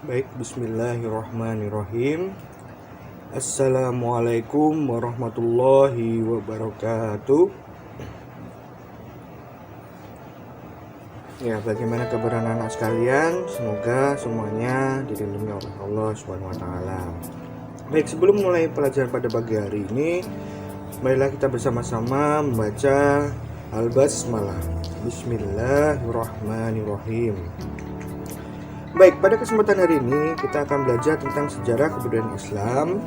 Baik, bismillahirrahmanirrahim. Assalamualaikum warahmatullahi wabarakatuh. Ya, bagaimana kabar anak-anak sekalian? Semoga semuanya dilindungi oleh Allah SWT. Baik, sebelum mulai pelajaran pada pagi hari ini, marilah kita bersama-sama membaca Al-Basmalah. Bismillahirrahmanirrahim. Baik, pada kesempatan hari ini kita akan belajar tentang sejarah kebudayaan Islam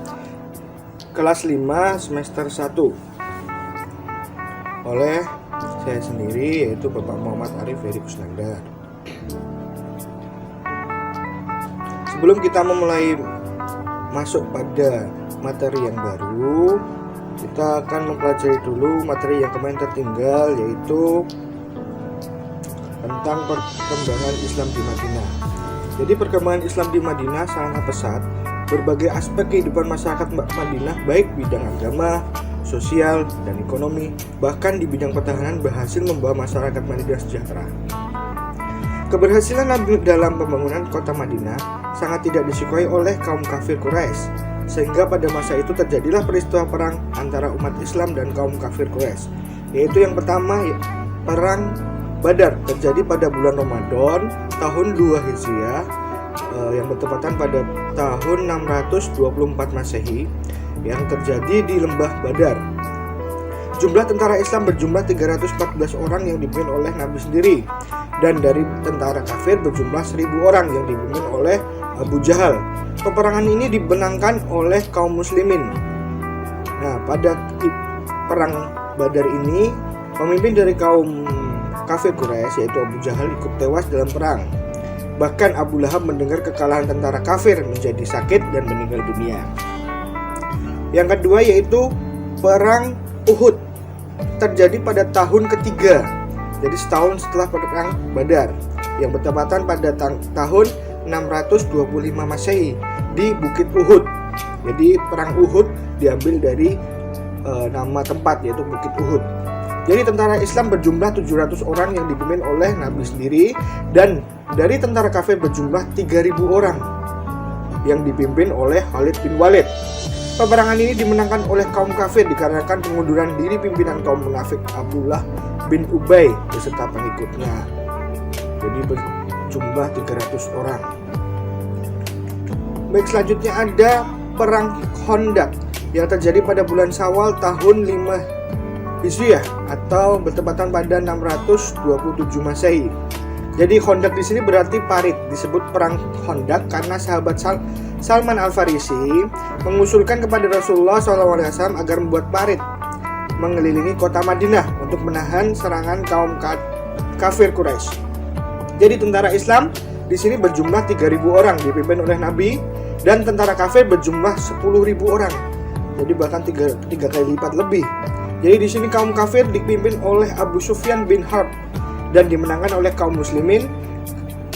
kelas 5 semester 1 oleh saya sendiri, yaitu Bapak Muhammad Arif Heri Kusnandar. Sebelum kita memulai masuk pada materi yang baru, kita akan mempelajari dulu materi yang kemarin tertinggal, yaitu tentang perkembangan Islam di Madinah. Jadi perkembangan Islam di Madinah sangat pesat. Berbagai aspek kehidupan masyarakat Madinah, baik bidang agama, sosial, dan ekonomi, bahkan di bidang pertahanan, berhasil membawa masyarakat Madinah sejahtera. Keberhasilan Nabi dalam pembangunan kota Madinah sangat tidak disukai oleh kaum kafir Quraisy, sehingga pada masa itu terjadilah peristiwa perang antara umat Islam dan kaum kafir Quraisy, yaitu yang pertama, perang Badar, terjadi pada bulan Ramadan tahun 2 Hijriah, yang bertepatan pada tahun 624 Masehi, yang terjadi di lembah Badar. Jumlah tentara Islam berjumlah 314 orang yang dipimpin oleh Nabi sendiri, dan dari tentara kafir berjumlah 1000 orang yang dipimpin oleh Abu Jahal. Peperangan ini dimenangkan oleh kaum muslimin. Nah, pada perang Badar ini, pemimpin dari kaum kafir Quraisy, yaitu Abu Jahal, ikut tewas dalam perang. Bahkan Abu Lahab mendengar kekalahan tentara kafir menjadi sakit dan meninggal dunia. Yang kedua yaitu perang Uhud, terjadi pada tahun ketiga, jadi setahun setelah perang Badar, yang bertepatan pada tahun 625 Masehi di Bukit Uhud. Jadi perang Uhud diambil dari nama tempat, yaitu Bukit Uhud. Jadi tentara Islam berjumlah 700 orang yang dipimpin oleh Nabi sendiri, dan dari tentara kafir berjumlah 3000 orang yang dipimpin oleh Khalid bin Walid. Peperangan ini dimenangkan oleh kaum kafir dikarenakan pengunduran diri pimpinan kaum munafik Abdullah bin Ubay beserta pengikutnya. Jadi berjumlah 300 orang. Baik, selanjutnya ada perang Khandaq yang terjadi pada bulan Syawal tahun 5 Hijriah atau bertepatan pada 627 Masehi. Jadi Khandaq di sini berarti parit. Disebut perang Khandaq karena sahabat Salman Al-Farisi mengusulkan kepada Rasulullah SAW agar membuat parit mengelilingi kota Madinah untuk menahan serangan kaum kafir Quraisy. Jadi tentara Islam di sini berjumlah 3000 orang dipimpin oleh Nabi, dan tentara kafir berjumlah 10.000 orang. Jadi bahkan tiga kali lipat lebih. Jadi di sini kaum kafir dipimpin oleh Abu Sufyan bin Harb dan dimenangkan oleh kaum muslimin.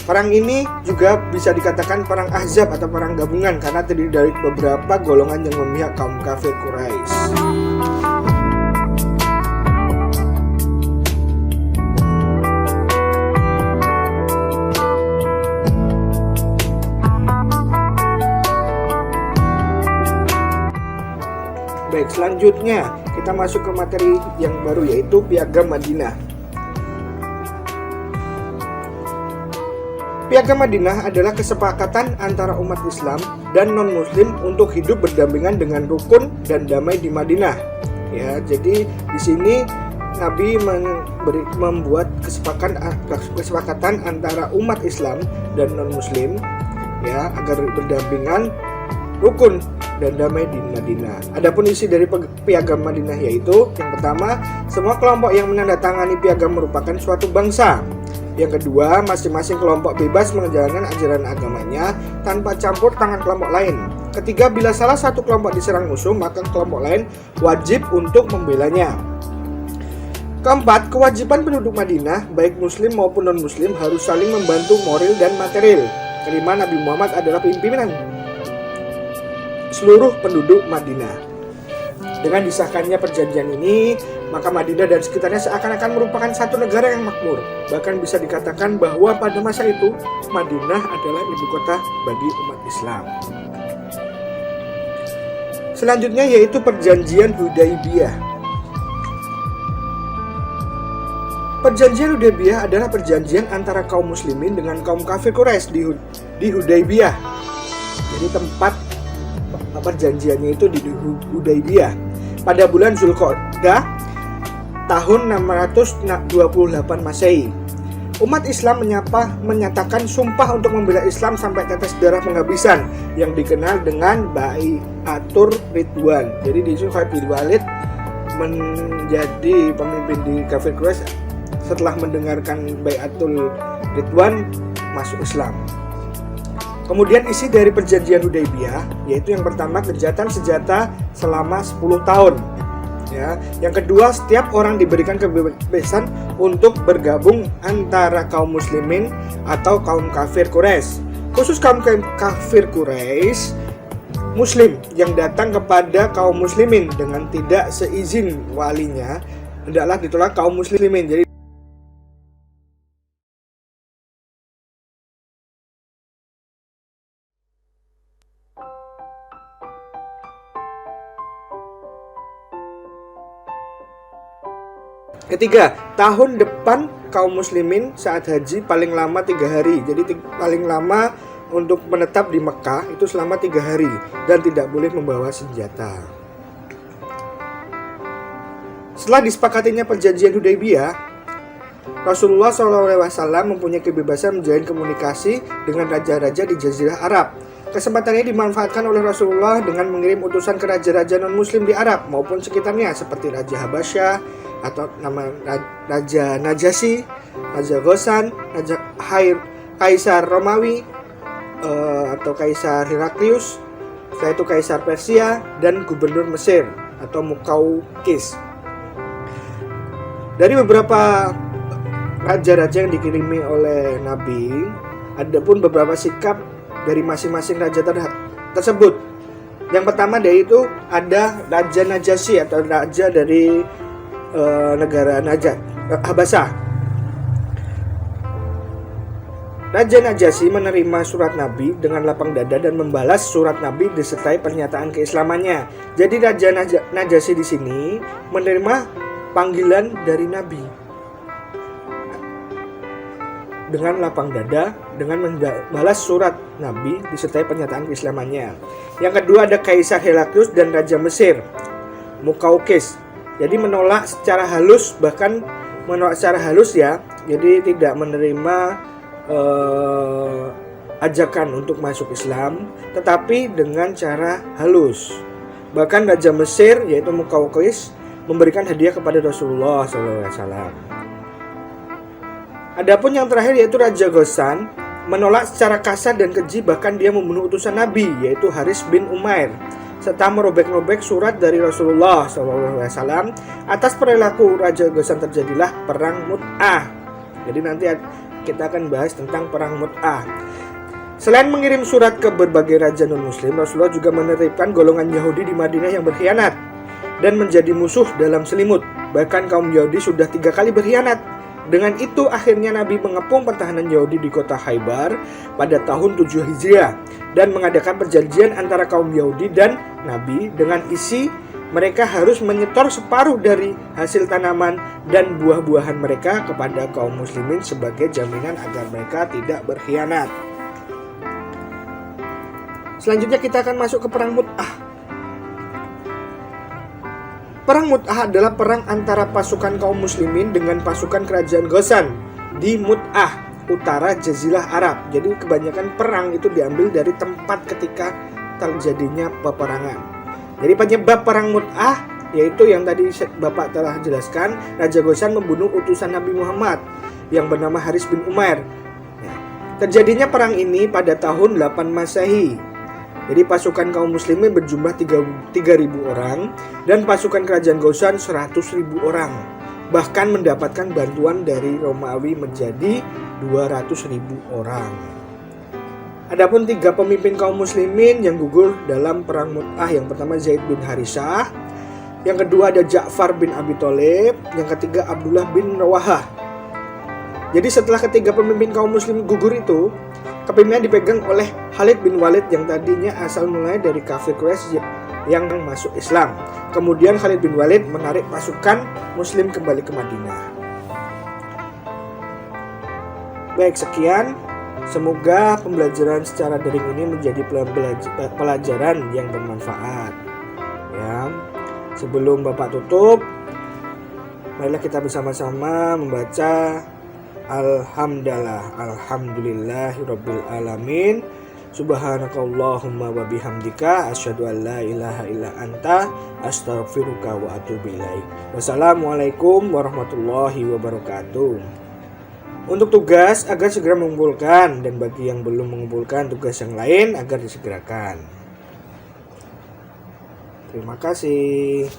Perang ini juga bisa dikatakan perang Ahzab atau perang gabungan karena terdiri dari beberapa golongan yang memihak kaum kafir Quraisy. Baik, selanjutnya kita masuk ke materi yang baru, yaitu Piagam Madinah. Piagam Madinah adalah kesepakatan antara umat Islam dan non-Muslim untuk hidup berdampingan dengan rukun dan damai di Madinah. Ya, jadi di sini Nabi membuat kesepakatan antara umat Islam dan non-Muslim, ya, agar berdampingan, rukun dan damai di Madinah. Adapun isi dari Piagam Madinah yaitu yang pertama, semua kelompok yang menandatangani piagam merupakan suatu bangsa. Yang kedua, masing-masing kelompok bebas menjalankan ajaran agamanya tanpa campur tangan kelompok lain. Ketiga, bila salah satu kelompok diserang musuh, maka kelompok lain wajib untuk membelanya. Keempat, kewajiban penduduk Madinah, baik muslim maupun non-muslim, harus saling membantu moral dan material. Kelima, Nabi Muhammad adalah pimpinan seluruh penduduk Madinah. Dengan disahkannya perjanjian ini, Maka Madinah dan sekitarnya seakan-akan merupakan satu negara yang makmur. Bahkan bisa dikatakan bahwa pada masa itu Madinah adalah ibu kota bagi umat Islam. Selanjutnya yaitu Perjanjian Hudaybiyah. Perjanjian Hudaybiyah adalah perjanjian antara kaum muslimin dengan kaum kafir Quraisy di Hudaybiyah. Jadi tempat perjanjiannya itu di Hudaybiyah pada bulan Zulqa'dah tahun 628 Masehi. Umat Islam menyatakan sumpah untuk membela Islam sampai tetes darah penghabisan yang dikenal dengan Bai'atur Ridwan. Jadi di sini Khalid bin Walid menjadi pemimpin di kafir Quraisy setelah mendengarkan Bai'atul Ridwan masuk Islam. Kemudian isi dari perjanjian Hudaybiyah yaitu yang pertama gencatan senjata selama 10 tahun. Ya, yang kedua setiap orang diberikan kebebasan untuk bergabung antara kaum muslimin atau kaum kafir Quraisy. Khusus kaum kafir Quraisy muslim yang datang kepada kaum muslimin dengan tidak seizin walinya hendaklah ditolak kaum muslimin. Jadi ketiga, tahun depan kaum muslimin saat haji paling lama 3 hari. Jadi paling lama untuk menetap di Mekah itu selama 3 hari dan tidak boleh membawa senjata. Setelah disepakatinya perjanjian Hudaybiyah, Rasulullah SAW mempunyai kebebasan menjalin komunikasi dengan raja-raja di Jazirah Arab. Kesempatan ini dimanfaatkan oleh Rasulullah dengan mengirim utusan ke raja-raja non-muslim di Arab maupun sekitarnya seperti Raja Habasyah atau nama Raja Najasyi, Raja Ghassan, Raja Kaisar Romawi atau Kaisar Heraklius, yaitu Kaisar Persia dan Gubernur Mesir atau Muqawqis. Dari beberapa raja-raja yang dikirimi oleh Nabi, ada pun beberapa sikap dari masing-masing raja tersebut. Yang pertama yaitu ada Raja Najasyi atau raja dari negara Habasyah. Raja Najasyi menerima surat Nabi dengan lapang dada dan membalas surat Nabi disertai pernyataan keislamannya. Jadi Raja Najasyi di sini menerima panggilan dari Nabi dengan lapang dada dengan membalas surat Nabi disertai pernyataan keislamannya. Yang kedua ada Kaisar Heraklius dan Raja Mesir Muqawqis. Jadi menolak secara halus, bahkan menolak secara halus ya. Jadi tidak menerima ajakan untuk masuk Islam, tetapi dengan cara halus. Bahkan Raja Mesir yaitu Muqawqis memberikan hadiah kepada Rasulullah SAW. Adapun yang terakhir yaitu Raja Ghassan menolak secara kasar dan keji, bahkan dia membunuh utusan Nabi yaitu Haris bin Umair serta merobek-robek surat dari Rasulullah SAW. Atas perilaku Raja Ghassan terjadilah perang Mut'ah. Jadi nanti kita akan bahas tentang perang Mut'ah. Selain mengirim surat ke berbagai raja non-muslim, Rasulullah juga menertibkan golongan Yahudi di Madinah yang berkhianat dan menjadi musuh dalam selimut. Bahkan kaum Yahudi sudah 3 kali berkhianat. Dengan itu akhirnya Nabi mengepung pertahanan Yahudi di kota Khaybar pada tahun 7 Hijriah dan mengadakan perjanjian antara kaum Yahudi dan Nabi dengan isi mereka harus menyetor separuh dari hasil tanaman dan buah-buahan mereka kepada kaum muslimin sebagai jaminan agar mereka tidak berkhianat. Selanjutnya kita akan masuk ke perang Mut'ah. Perang Mut'ah adalah perang antara pasukan kaum muslimin dengan pasukan kerajaan Ghassan di Mut'ah, utara Jazirah Arab. Jadi kebanyakan perang itu diambil dari tempat ketika terjadinya peperangan. Jadi penyebab perang Mut'ah yaitu yang tadi Bapak telah jelaskan, Raja Ghassan membunuh utusan Nabi Muhammad yang bernama Haris bin Umair. Terjadinya perang ini pada tahun 8 Masehi. Jadi pasukan kaum muslimin berjumlah 3.000 orang dan pasukan kerajaan Ghassan 100.000 orang. Bahkan mendapatkan bantuan dari Romawi menjadi 200.000 orang. Adapun 3 pemimpin kaum muslimin yang gugur dalam perang Mut'ah, yang pertama Zaid bin Harithah, Yang kedua ada Ja'far bin Abi Thalib. Yang ketiga Abdullah bin Rawahah. Jadi setelah ketiga pemimpin kaum muslim gugur itu, kepemimpinan dipegang oleh Khalid bin Walid yang tadinya asal mulai dari kafir Quraisy yang masuk Islam. Kemudian Khalid bin Walid menarik pasukan muslim kembali ke Madinah. Baik, sekian. Semoga pembelajaran secara daring ini menjadi pelajaran yang bermanfaat. Ya. Sebelum Bapak tutup, marilah kita bersama-sama membaca Alhamdulillahirabbil alamin. Subhanakallahumma wa bihamdika asyhadu an la ilaha illa anta astaghfiruka wa atubu ilaik. Wassalamualaikum warahmatullahi wabarakatuh. Untuk tugas agar segera mengumpulkan, dan bagi yang belum mengumpulkan tugas yang lain agar disegerakan. Terima kasih.